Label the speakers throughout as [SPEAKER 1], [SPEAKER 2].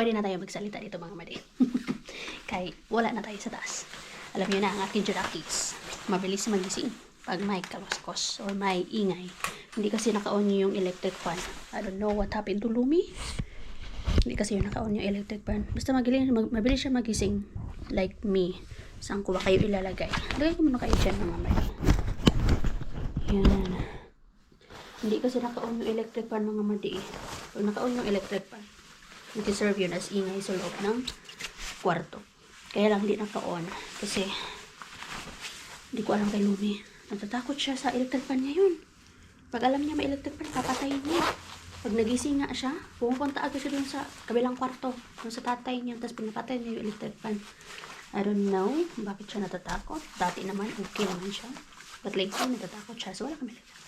[SPEAKER 1] pwede na tayo magsalita dito mga madi. Kay wala na tayo sa taas. Alam niyo na ang aking Jurakis. Mabilis magising pag may kaluskos or may ingay. Hindi kasi naka-on yung electric fan. I don't know what happened to Lumi. Hindi kasi yung naka-on yung electric fan. Basta mabilis siya magising. Like me. Saan ko ba kayo ilalagay? Lagay ko muna kayo dyan mga madi. Yan. Hindi kasi naka-on yung electric fan mga madi. Pag naka-on yung electric fan, nag-serve yun as ingay sa loob ng kwarto. Kaya lang hindi naka-on. Kasi, hindi ko alam kay Lumi. Natatakot siya sa electric fan niya yun. Pag alam niya may electric fan, papatayin niya. Pag nagising nga siya, pumunta agad siya dun sa kabilang kwarto. Dun sa tatay niya. Tapos pinapatay niya yung electric fan. I don't know bakit siya natatakot. Dati naman, okay naman siya. But lately, natatakot siya. So, wala kami electric.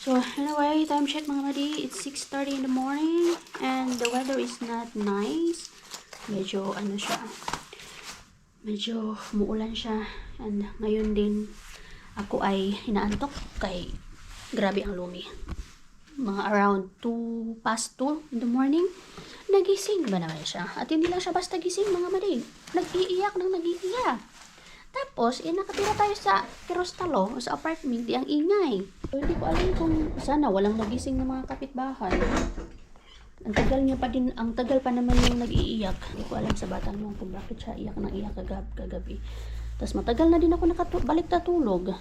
[SPEAKER 1] So, anyway, time check mga madi. It's 6:30 in the morning. And the weather is not nice. Medyo, ano siya. Medyo muulan siya. And ngayon din, ako ay hinaantok. Kay, grabe ang Lumi. Mga around 2 past 2 in the morning. Nagising ba naman siya? At hindi lang siya basta gising mga madi. Nag-iiyak nang nag-iiyak. Tapos, nakatira tayo sa Kirostalo o sa apartment, di ang ingay. So, hindi ko alam kung sana walang nagising ng mga kapitbahay. Ang tagal pa naman yung nag-iiyak. Hindi ko alam sa batang yun kung bakit siya iyak na iyak kagabi. Tapos, matagal na din ako balik na tulog.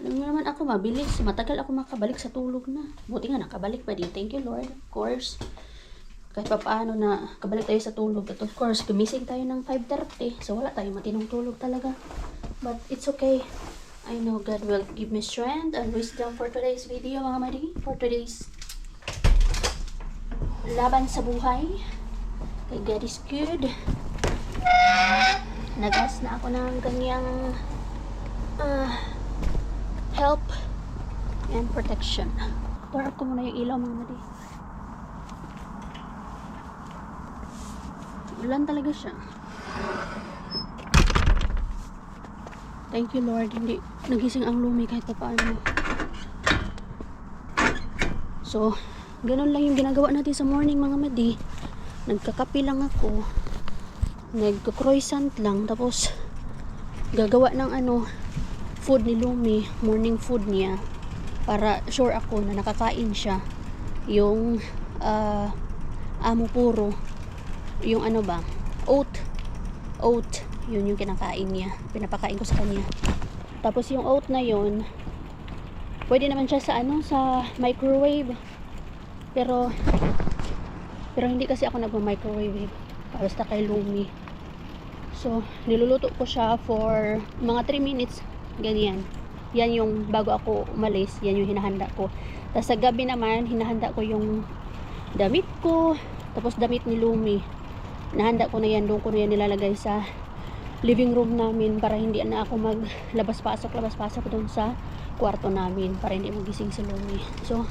[SPEAKER 1] Alam niyo naman ako, mabilis. Matagal ako makabalik sa tulog na. Buti nga, nakabalik pa din. Thank you, Lord. Of course. Kahit pa paano na kabalik tayo sa tulog. At of course, gumising tayo ng 5:30. So, wala tayo matinong tulog talaga. But, it's okay. I know God will give me strength and wisdom for today's video, mga madi. For today's laban sa buhay. Kay God is good. Nagas na ako ng kanyang help and protection. Turn ko muna yung ilaw, mga madi. Ulan talaga siya. Thank you, Lord. Hindi nagising ang Lumi kahit pa paano. So, ganun lang yung ginagawa natin sa morning mga madi. Nagkakape lang ako. Nagka-croissant lang. Tapos, gagawa ng food ni Lumi. Morning food niya. Para sure ako na nakakain siya. Yung amo puro. Yung oat, yun yung kinakain niya, pinapakain ko sa kanya. Tapos yung oat na yun, pwede naman siya sa microwave, pero hindi kasi ako nagma-microwave, basta kay Lumi. So niluluto ko siya for mga 3 minutes, ganyan. Yan yung bago ako umalis, yan yung hinahanda ko. Tapos sa gabi naman, hinahanda ko yung damit ko, tapos damit ni Lumi. Nahanda ko na yan, doon ko na yan nilalagay sa living room namin para hindi na ako maglabas-pasok doon sa kwarto namin para hindi magising si Lumi. So,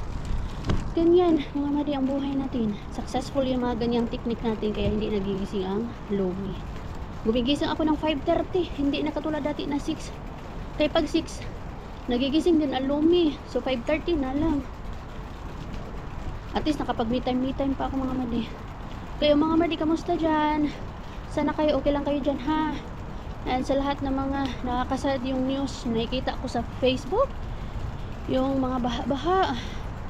[SPEAKER 1] ganyan mga madi ang buhay natin. Successful yung mga ganyang technique natin kaya hindi nagigising ang Lumi. Gumigising ako ng 5:30, hindi na katulad dati na 6. Kaya pag 6, nagigising din ang Lumi. So, 5:30 na lang. At least nakapag me time pa ako mga madi. Kayo mga madi, kamusta dyan? Sana kayo okay lang kayo dyan, ha? And sa lahat ng mga nakakasad yung news nakikita ko sa Facebook, yung mga baha-baha,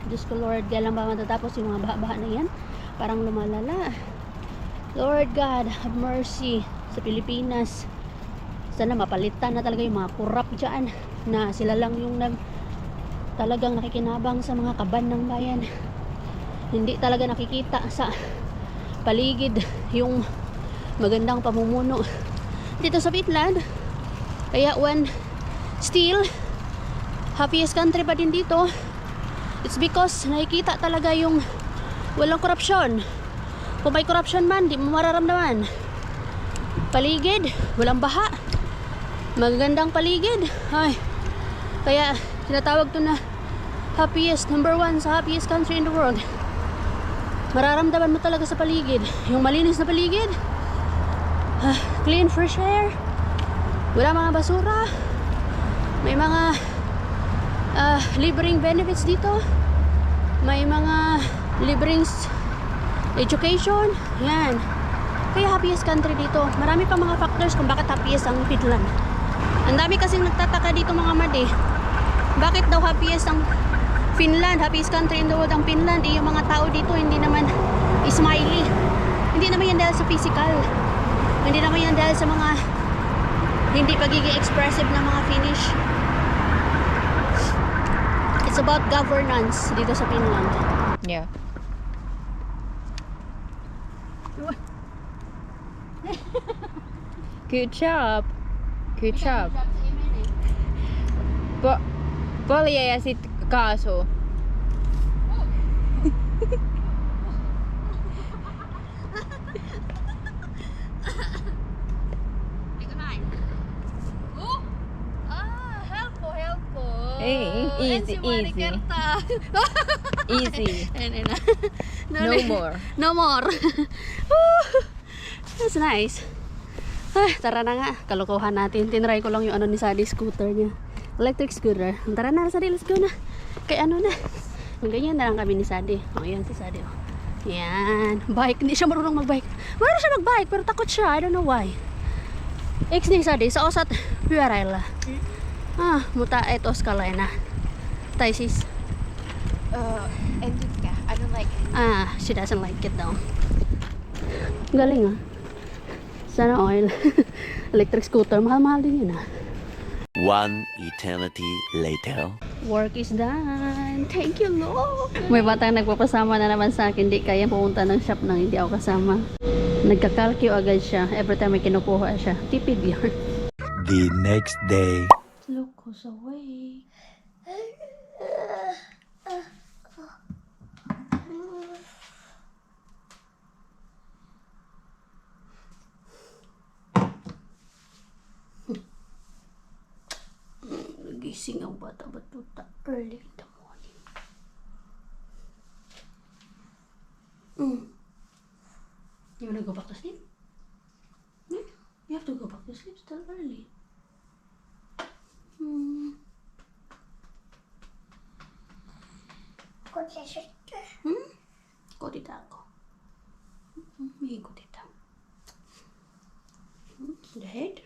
[SPEAKER 1] Diyos ko Lord, kailan ba matatapos yung mga baha-baha na yan? Parang lumalala. Lord God, have mercy sa Pilipinas. Sana mapalitan na talaga yung mga kurap dyan, na sila lang yung talagang nakikinabang sa mga kaban ng bayan. Hindi talaga nakikita sa paligid yung magandang pamumuno dito sa Finland. Kaya still happiest country pa din dito. It's because nakikita talaga yung walang korupsyon. Kung may korupsyon man, di mo mararamdaman. Paligid, walang baha, magandang paligid. Ay, kaya tinatawag to na number 1 sa happiest country in the world. Mararamdaman mo talaga sa paligid yung malinis na paligid, clean fresh air, wala mga basura, may mga libreng benefits dito, may mga libreng Education, yan. Kaya happiest country dito. Marami pa mga factors kung bakit happiest ang Finland. Ang dami kasing nagtataka dito mga madi. Bakit daw happiest ang Finland, happiest country in the world ang Finland? Yung mga tao dito hindi naman smiley. Hindi naman yan dahil sa physical. Hindi naman yan dahil sa mga hindi pagiging expressive ng mga Finnish. It's about governance dito sa Finland.
[SPEAKER 2] Yeah. Good job. Good job. Polje ja sit kaasu. Ei, easy, easy. Easy. No more.
[SPEAKER 1] No more. That's nice. Ay, tara na nga. Kalokohan natin. Tinry ko lang yung ano ni Sadie scooter niya. Electric scooter. Tara na, Sadie. Let's go na. Kay ano na. Ganyan na lang kami ni Sadie. O, yan si Sadie. Oh. Yan. Bike. Hindi siya marunong mag-bike. Marunong siya mag-bike, pero takot siya. I don't know why. Ex ni Sadie. Sa osat, pyöräillä. Mutta et uskalla enää. Tai siis...
[SPEAKER 2] En tykkää. I don't like it.
[SPEAKER 1] She doesn't like it though. Galing ah. Sana oil. Electric scooter. Mahal-mahal din yun ah.
[SPEAKER 3] One eternity later.
[SPEAKER 1] Work is done. Thank you, Lord. May batang nagpapasama na naman sa akin. Di kaya pumunta ng shop nang hindi ako kasama. Nagkakalkyo agad siya. Every time may kinukuha siya. Tipid yun.
[SPEAKER 3] The next day.
[SPEAKER 1] Look who's awake. Nagising ang bata batuta early in the morning. You wanna go back to sleep? Yeah? You have to go back to sleep still early. Kotitaanko? Mihin kotitaan? The head?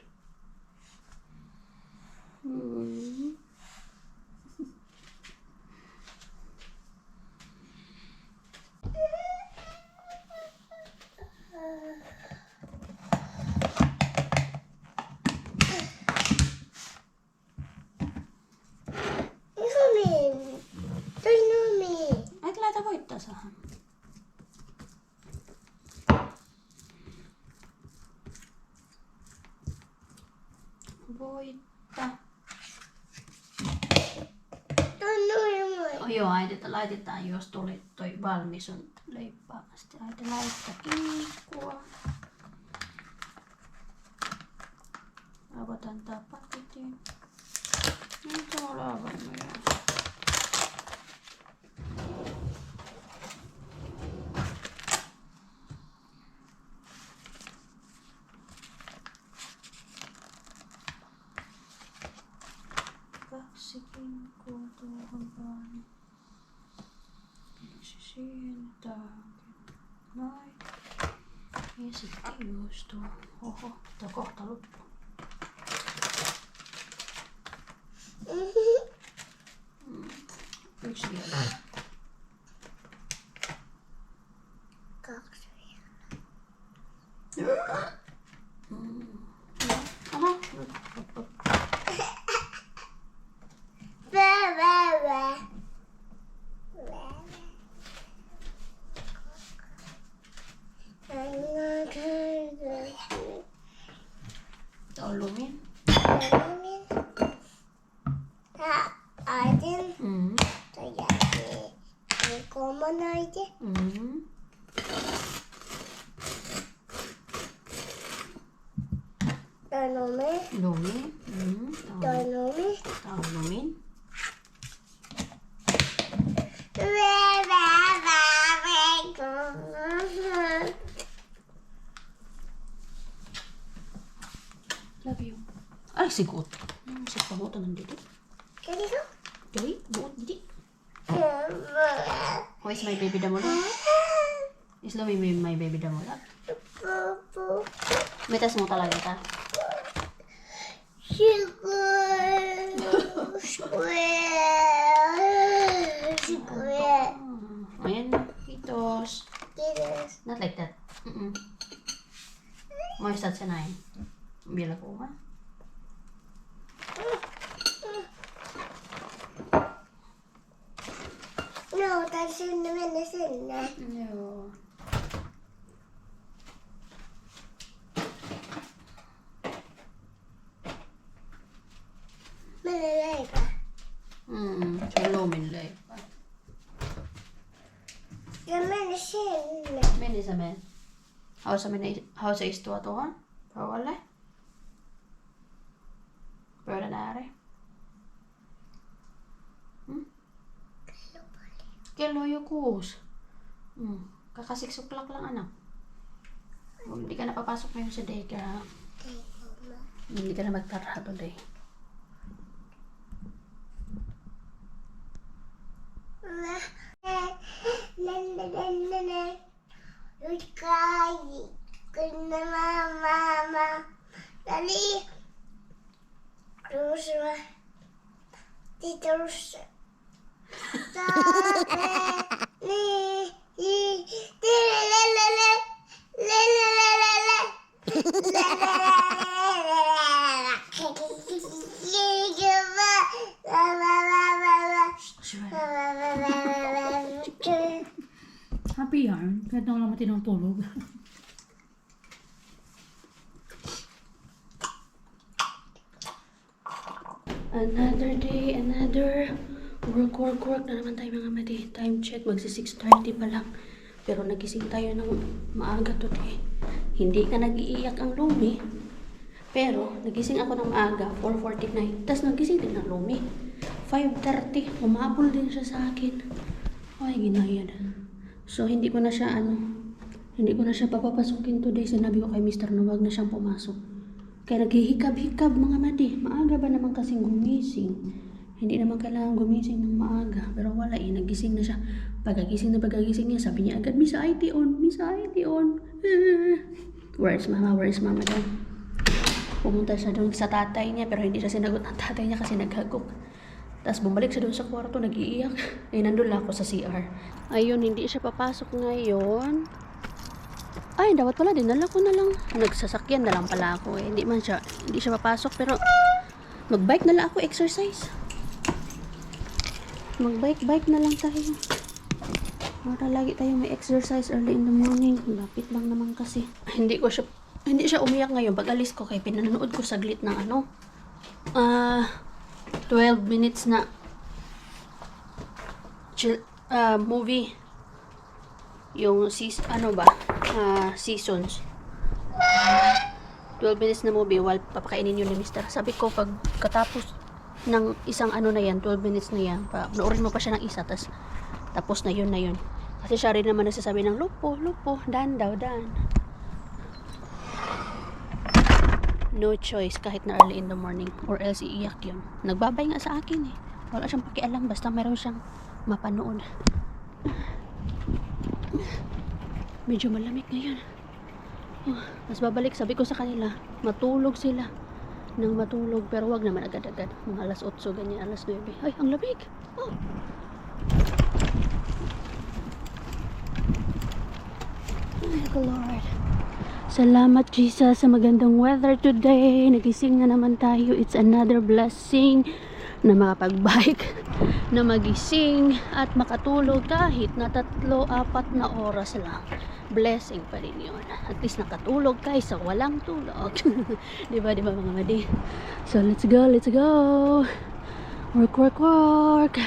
[SPEAKER 1] Et laita voittaa sahan. Voitta. Oh joo, äiti laitetaan, jos tuli toi valmis on leippaamasti. Äiti laittaa kiikkua. Avataan tää paketin. Nyt on avannut. Kaksi kinkkua tuohon vaan. Yksi siihen tähänkin. Noin. Ja sitten juustoa. Oho, tää kohta loppuu. Yksi vielä.
[SPEAKER 4] Kaksi vielä.
[SPEAKER 1] Aha. Tää on lumin.
[SPEAKER 4] Tää äitin. Tää jäi kolman äiti. Tää on lumi.
[SPEAKER 1] Lumi.
[SPEAKER 4] Tää on lumi.
[SPEAKER 1] Tää on lumin. Love you. Ay, sigot. Sa pamutan nandito.
[SPEAKER 4] Ganito?
[SPEAKER 1] Dali, buot di. Where's my baby Damolo? Islawin mo yung my baby damula.
[SPEAKER 4] Poo.
[SPEAKER 1] Mitas mo talaga ta.
[SPEAKER 4] Square.
[SPEAKER 1] Ayan, itos.
[SPEAKER 4] Yes.
[SPEAKER 1] Not like that. Moist at sinay. Bila ko ha.
[SPEAKER 4] No, that's in the medicine.
[SPEAKER 1] No.
[SPEAKER 4] Malalay pa.
[SPEAKER 1] So lumin lay.
[SPEAKER 4] The medicine.
[SPEAKER 1] Men is a man. How sa isto ato ha? Pawala. Pwede na ari. Kelo yukos. Kaka 6 o'clock lang anak. Hindi ka na papasok ngayon sa daycare ha? Hindi ka na magtara today.
[SPEAKER 4] Lukai. Kuna mama. Dali. Terus terus.
[SPEAKER 5] Happy yarn. Kahit na wala matinong tulog.
[SPEAKER 1] Another day, another work na naman tayo mga madi. Time check, magsi 6:30 pa lang. Pero nagising tayo ng maaga today. Hindi ka nag-iiyak ang Lumi. Pero nagising ako ng maaga, 4:49. Tapos nagising din ng Lumi. 5:30, umabol din siya sa akin. Ay, ginaya na. So, hindi ko na siya papapasukin today. Sinabi ko kay Mr. na wag na siyang pumasok. Kaya naghihikab-hikab mga madi. Maaga ba naman kasing gumising? Hindi naman kailangan gumising ng maaga. Pero wala nagising na siya. Pagkagising niya, sabi niya agad, Miss IT on. Where's mama daw? Pumunta siya doon sa tatay niya, pero hindi siya sinagot ng tatay niya kasi naghagok. Tapos bumalik siya doon sa kwarto, nag-iiyak. Nandun lang ako sa CR. Ayun, hindi siya papasok ngayon. Ay, dapat pala, dinala ko na lang. Nagsasakyan na lang pala ako eh. Hindi siya papasok, pero mag-bike na lang ako, exercise. Mag-bike na lang tayo. Para lagi tayo may exercise early in the morning. Lapit lang naman kasi. Hindi siya umiyak ngayon. Pag alis ko kay pinanood ko saglit ng 12 minutes na movie. Yung seasons. 12 minutes na movie while papakainin yun ni Mr. Sabi ko pag katapos ng isang na yan, 12 minutes na yan, panoorin mo pa siya ng isa, tapos na yun. Kasi siya rin naman nagsasabi ng lupo, dan. No choice kahit na early in the morning or else iiyak yun. Nagbabay nga sa akin eh. Wala siyang pakialam basta mayroon siyang mapanood. Medyo malamig ngayon. Mas babalik, sabi ko sa kanila, matulog sila nang matulog, pero wag naman agad-agad. Mga alas 8, ganyan, alas 9. Ay, ang lamig! Oh. Ay, Lord. Salamat, Jesus, sa magandang weather today. Nagising na naman tayo. It's another blessing na makapag-bike, na magising at makatulog kahit na 3-4 na oras lang. Blessing pa rin yun. At least nakatulog kaysa walang tulog. Diba mga madi? So let's go. Work.